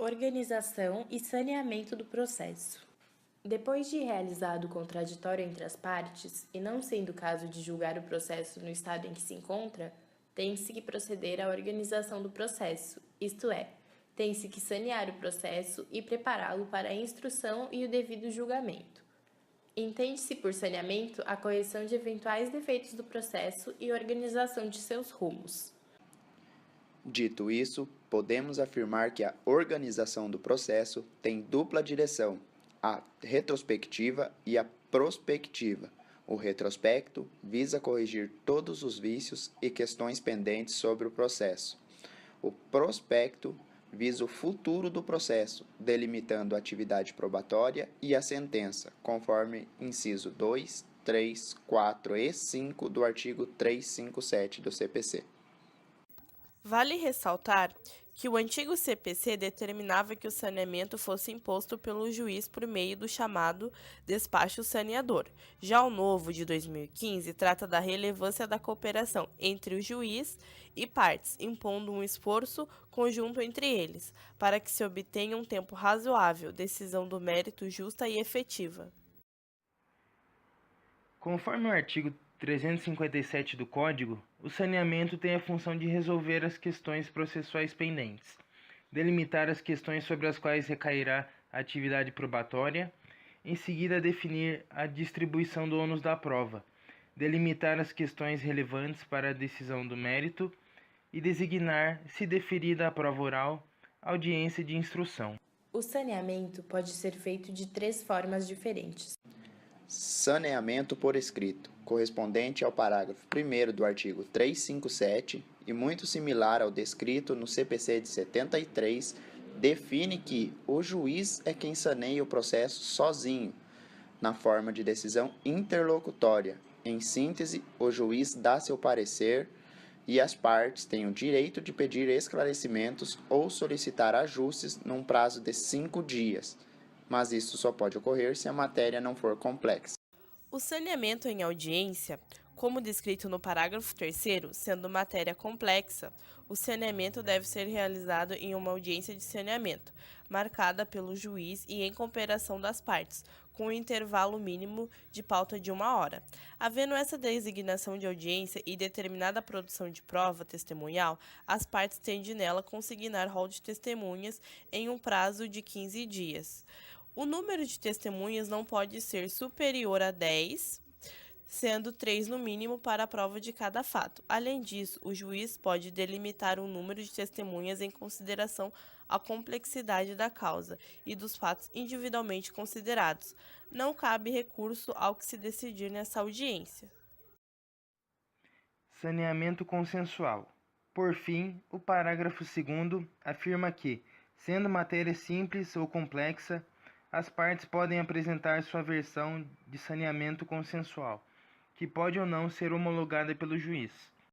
Organização e saneamento do processo. Depois de realizado o contraditório entre as partes, e não sendo o caso de julgar o processo no estado em que se encontra, tem-se que proceder à organização do processo, isto é, tem-se que sanear o processo e prepará-lo para a instrução e o devido julgamento. Entende-se por saneamento a correção de eventuais defeitos do processo e organização de seus rumos. Dito isso, podemos afirmar que a organização do processo tem dupla direção, a retrospectiva e a prospectiva. O retrospecto visa corrigir todos os vícios e questões pendentes sobre o processo. O prospecto visa o futuro do processo, delimitando a atividade probatória e a sentença, conforme inciso 2, 3, 4 e 5 do artigo 357 do CPC. Vale ressaltar que o antigo CPC determinava que o saneamento fosse imposto pelo juiz por meio do chamado despacho saneador. Já o novo, de 2015, trata da relevância da cooperação entre o juiz e partes, impondo um esforço conjunto entre eles, para que se obtenha um tempo razoável, decisão do mérito justa e efetiva. Conforme o artigo 357 do Código, o saneamento tem a função de resolver as questões processuais pendentes, delimitar as questões sobre as quais recairá a atividade probatória, em seguida definir a distribuição do ônus da prova, delimitar as questões relevantes para a decisão do mérito e designar, se deferida a prova oral, audiência de instrução. O saneamento pode ser feito de 3 formas diferentes. Saneamento por escrito, correspondente ao parágrafo 1º do artigo 357 e muito similar ao descrito no CPC de 73, define que o juiz é quem saneia o processo sozinho, na forma de decisão interlocutória. Em síntese, o juiz dá seu parecer e as partes têm o direito de pedir esclarecimentos ou solicitar ajustes num prazo de 5 dias. Mas isso só pode ocorrer se a matéria não for complexa. O saneamento em audiência, como descrito no parágrafo 3º, sendo matéria complexa, o saneamento deve ser realizado em uma audiência de saneamento, marcada pelo juiz e em cooperação das partes, com um intervalo mínimo de pauta de 1 hora. Havendo essa designação de audiência e determinada produção de prova testemunhal, as partes têm de nela consignar rol de testemunhas em um prazo de 15 dias. O número de testemunhas não pode ser superior a 10, sendo 3 no mínimo para a prova de cada fato. Além disso, o juiz pode delimitar um número de testemunhas em consideração à complexidade da causa e dos fatos individualmente considerados. Não cabe recurso ao que se decidir nessa audiência. Saneamento consensual. Por fim, o parágrafo 2º afirma que, sendo matéria simples ou complexa, as partes podem apresentar sua versão de saneamento consensual, que pode ou não ser homologada pelo juiz.